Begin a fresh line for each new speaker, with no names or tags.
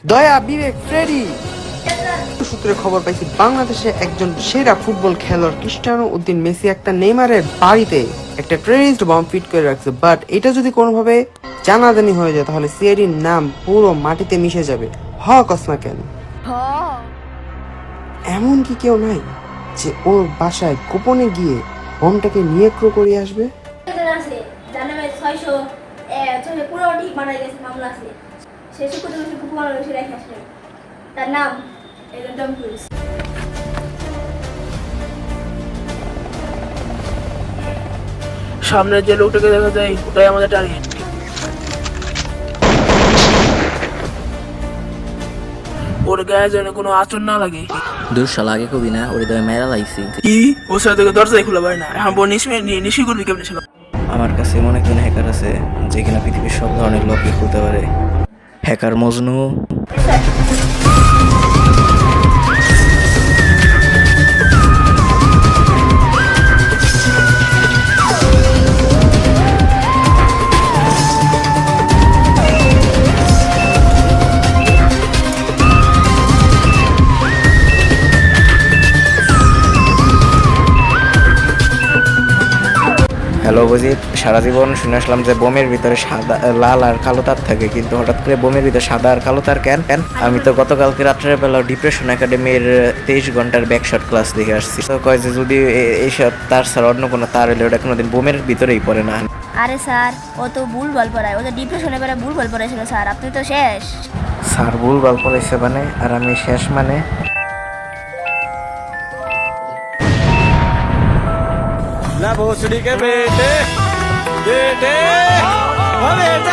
দয়া, বিবেক, ফ্রেডি। সূত্রে খবর পাইছি বাংলাদেশে একজন সেরা ফুটবল খেলোয়াড় ক্রিস্টিয়ানো উদ্দিন মেসি একটা নেইমারের বাড়িতে একটা টেররিস্ট বম্ব ফিট করে রাখছে। বাট এটা যদি কোনোভাবে জানাজানি হয়ে যায় তাহলে সিআইডির নাম পুরো মাটিতে মিশে যাবে। কসমা কেন এমন কি কেউ নাই যে ওর বাসায় গোপনে গিয়ে বমটাকে নিয়ন্ত্রণ করে আসবে?
তার নাম টম ক্রুজ।
সামনে যে লোকটাকে দেখা যায় ওটাই আমাদের টার্গেট। ওর গায়ে যেন কোনো আচরণ না লাগে।
দুঃশাল আগে কবি না ওর দমে মেরা লাইছি।
কি ওর সাথে তোকে দরজাই খুলে পারে না, এখন বোন নিশ্চয়ই করবি কেমনি ছিল।
আমার কাছে এমন একজন হ্যাকার আছে যে কিনা পৃথিবীর সব ধরনের লকই খুলতে পারে। হ্যাকার মজনু। হ্যালো অভিজিৎ, সারা জীবন শুনে আসলাম যে বোমের ভিতরে সাদা, লাল আর কালো তার থাকে, কিন্তু হঠাৎ করে বোমের ভিতরে সাদা আর কালো তার কেন? আমি তো গতকালকে রাত্রের বেলা ডিপ্রেশন একাডেমির 23 ঘন্টার ব্যাকশট ক্লাস দেখে আসছি। তো কয় যে যদি এইসব তার ছাড়া অন্য কোনো তার এলে ওটা কোনোদিন বোমের ভিতরেই পড়ে না।
আরে স্যার, ও তো ভুলভাল পড়ায়, ও তো ডিপ্রেশনে পড়ে ভুলভাল পড়াইছিল স্যার। আপনি তো শেষ।
স্যার ভুলভাল পড়াইছে মানে, আর আমি শেষ মানে?
ना भोसड़ी के बेटे बेटे ओ बेटे